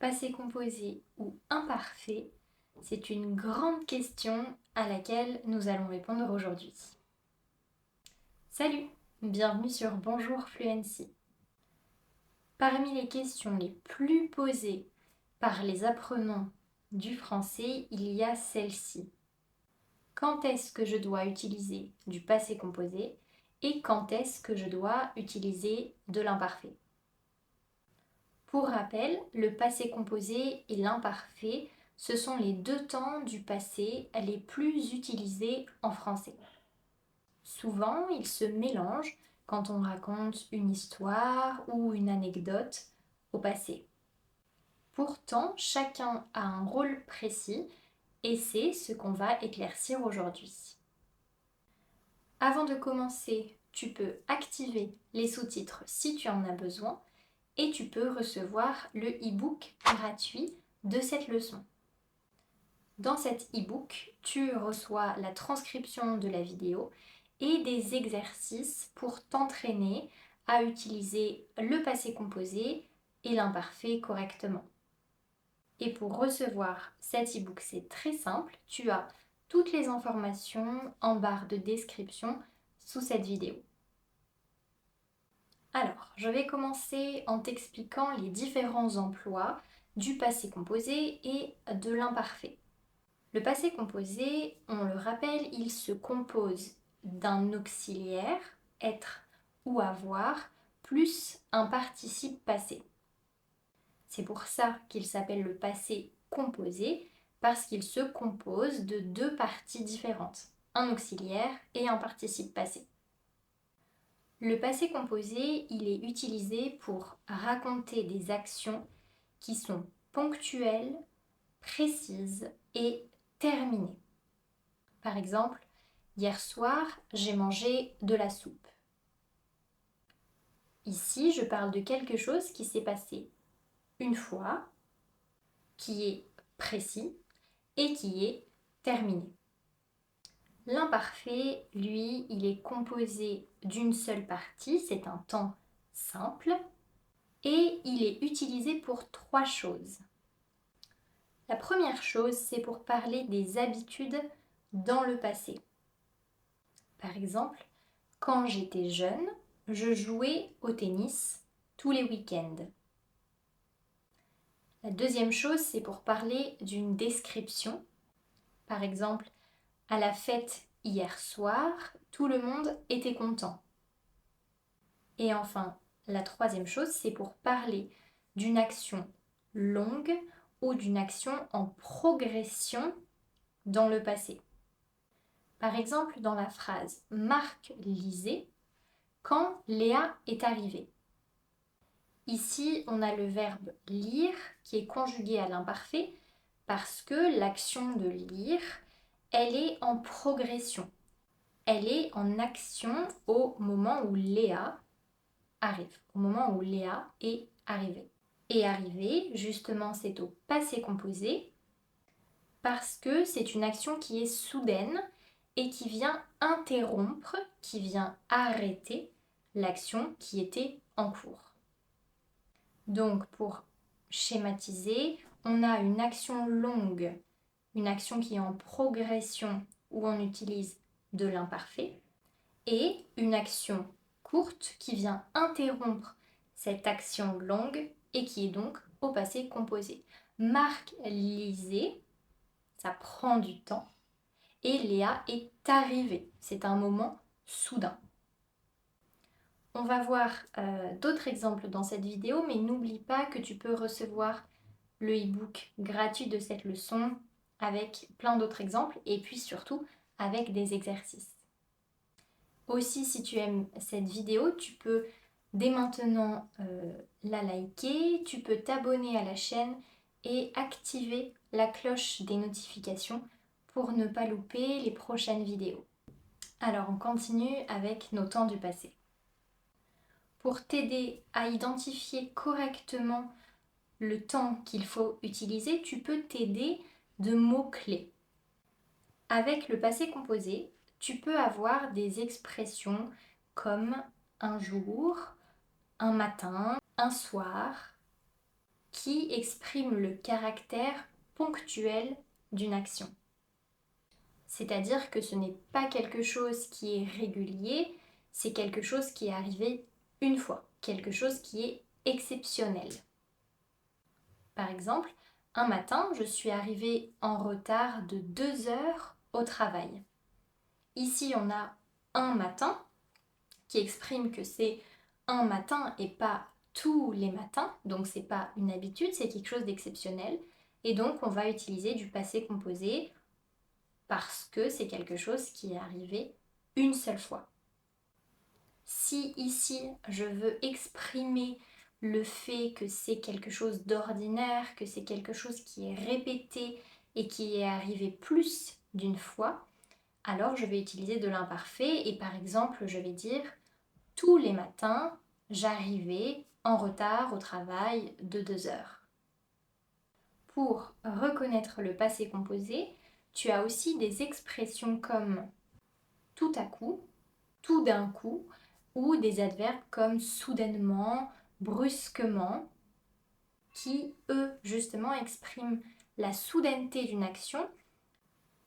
Passé composé ou imparfait? C'est une grande question à laquelle nous allons répondre aujourd'hui. Salut, bienvenue sur Bonjour Fluency. Parmi les questions les plus posées par les apprenants du français, il y a celle-ci. Quand est-ce que je dois utiliser du passé composé et quand est-ce que je dois utiliser de l'imparfait? Pour rappel, le passé composé et l'imparfait, ce sont les deux temps du passé les plus utilisés en français. Souvent, ils se mélangent quand on raconte une histoire ou une anecdote au passé. Pourtant, chacun a un rôle précis et c'est ce qu'on va éclaircir aujourd'hui. Avant de commencer, tu peux activer les sous-titres si tu en as besoin et tu peux recevoir le e-book gratuit de cette leçon. Dans cet e-book, tu reçois la transcription de la vidéo et des exercices pour t'entraîner à utiliser le passé composé et l'imparfait correctement. Et pour recevoir cet e-book, c'est très simple, tu as toutes les informations en barre de description sous cette vidéo. Alors, je vais commencer en t'expliquant les différents emplois du passé composé et de l'imparfait. Le passé composé, on le rappelle, il se compose d'un auxiliaire, être ou avoir, plus un participe passé. C'est pour ça qu'il s'appelle le passé composé, parce qu'il se compose de deux parties différentes, un auxiliaire et un participe passé. Le passé composé, il est utilisé pour raconter des actions qui sont ponctuelles, précises et terminées. Par exemple, hier soir, j'ai mangé de la soupe. Ici, je parle de quelque chose qui s'est passé une fois, qui est précis et qui est terminé. L'imparfait, lui, il est composé d'une seule partie, c'est un temps simple, et il est utilisé pour trois choses. La première chose, c'est pour parler des habitudes dans le passé. Par exemple, quand j'étais jeune, je jouais au tennis tous les week-ends. La deuxième chose, c'est pour parler d'une description. Par exemple, à la fête hier soir, tout le monde était content. Et enfin, la troisième chose, c'est pour parler d'une action longue ou d'une action en progression dans le passé. Par exemple, dans la phrase Marc lisait quand Léa est arrivée. Ici, on a le verbe lire qui est conjugué à l'imparfait parce que l'action de lire, elle est en progression. Elle est en action au moment où Léa arrive, au moment où Léa est arrivée. Et arriver, justement, c'est au passé composé parce que c'est une action qui est soudaine et qui vient interrompre, qui vient arrêter l'action qui était en cours. Donc, pour schématiser, on a une action longue, une action qui est en progression où on utilise de l'imparfait, et une action courte qui vient interrompre cette action longue et qui est donc au passé composé. Marc lisait, ça prend du temps, et Léa est arrivée, c'est un moment soudain. On va voir d'autres exemples dans cette vidéo, mais n'oublie pas que tu peux recevoir le e-book gratuit de cette leçon avec plein d'autres exemples et puis surtout avec des exercices. Aussi, si tu aimes cette vidéo, tu peux dès maintenant la liker, tu peux t'abonner à la chaîne et activer la cloche des notifications pour ne pas louper les prochaines vidéos. Alors, on continue avec nos temps du passé. Pour t'aider à identifier correctement le temps qu'il faut utiliser, tu peux t'aider de mots-clés. Avec le passé composé, tu peux avoir des expressions comme un jour, un matin, un soir. qui exprime le caractère ponctuel d'une action. C'est-à-dire que ce n'est pas quelque chose qui est régulier, c'est quelque chose qui est arrivé une fois, quelque chose qui est exceptionnel. Par exemple, un matin, je suis arrivée en retard de 2 heures au travail. Ici, on a un matin qui exprime que c'est un matin et pas tous les matins, donc c'est pas une habitude, c'est quelque chose d'exceptionnel. Et donc, on va utiliser du passé composé parce que c'est quelque chose qui est arrivé une seule fois. Si ici, je veux exprimer le fait que c'est quelque chose d'ordinaire, que c'est quelque chose qui est répété et qui est arrivé plus d'une fois, alors je vais utiliser de l'imparfait et par exemple, je vais dire tous les matins, j'arrivais en retard au travail de 2 heures. Pour reconnaître le passé composé, tu as aussi des expressions comme tout à coup, tout d'un coup, ou des adverbes comme soudainement, brusquement, qui, eux, justement, expriment la soudaineté d'une action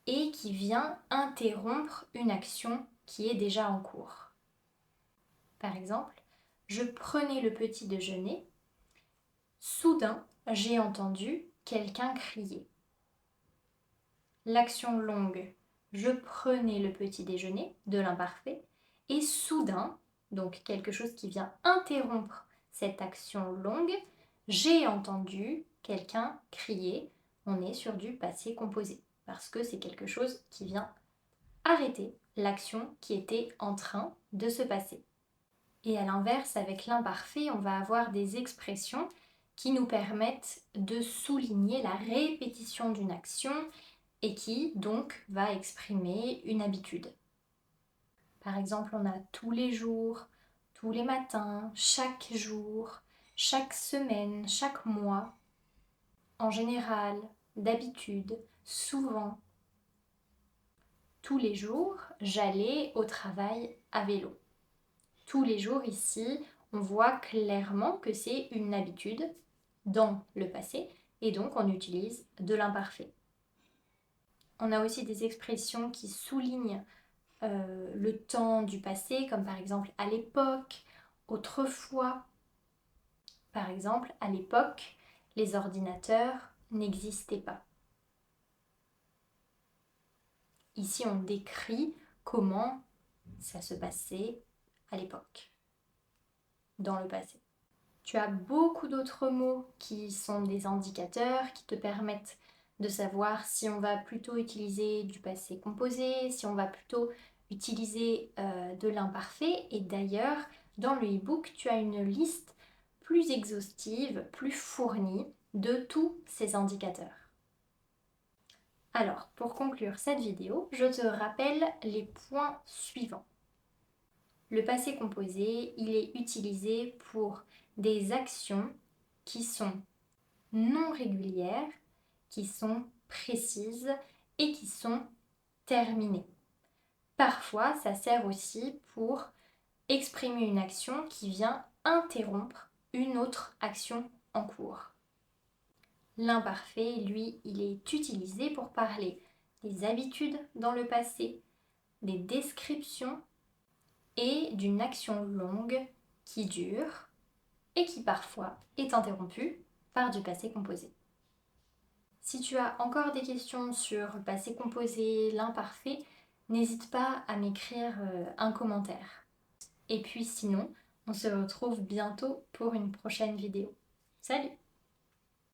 et qui vient interrompre une action qui est déjà en cours. Par exemple, je prenais le petit déjeuner, soudain, j'ai entendu quelqu'un crier. L'action longue, je prenais le petit déjeuner, de l'imparfait, et soudain, donc quelque chose qui vient interrompre cette action longue, j'ai entendu quelqu'un crier. On est sur du passé composé, parce que c'est quelque chose qui vient arrêter l'action qui était en train de se passer. Et à l'inverse, avec l'imparfait, on va avoir des expressions qui nous permettent de souligner la répétition d'une action et qui donc va exprimer une habitude. Par exemple, on a tous les jours, tous les matins, chaque jour, chaque semaine, chaque mois, en général, d'habitude, souvent. Tous les jours, j'allais au travail à vélo. Tous les jours ici, on voit clairement que c'est une habitude dans le passé et donc on utilise de l'imparfait. On a aussi des expressions qui soulignent le temps du passé, comme par exemple à l'époque, autrefois. Par exemple, à l'époque, les ordinateurs n'existaient pas. Ici, on décrit comment ça se passait à l'époque, dans le passé. Tu as beaucoup d'autres mots qui sont des indicateurs qui te permettent de savoir si on va plutôt utiliser du passé composé, si on va plutôt utiliser de l'imparfait. Et d'ailleurs, dans le e-book, tu as une liste plus exhaustive, plus fournie de tous ces indicateurs. Alors, pour conclure cette vidéo, je te rappelle les points suivants. Le passé composé, il est utilisé pour des actions qui sont non régulières, qui sont précises et qui sont terminées. Parfois, ça sert aussi pour exprimer une action qui vient interrompre une autre action en cours. L'imparfait, lui, il est utilisé pour parler des habitudes dans le passé, des descriptions et d'une action longue qui dure et qui parfois est interrompue par du passé composé. Si tu as encore des questions sur le passé composé, l'imparfait, n'hésite pas à m'écrire un commentaire. Et puis sinon, on se retrouve bientôt pour une prochaine vidéo. Salut!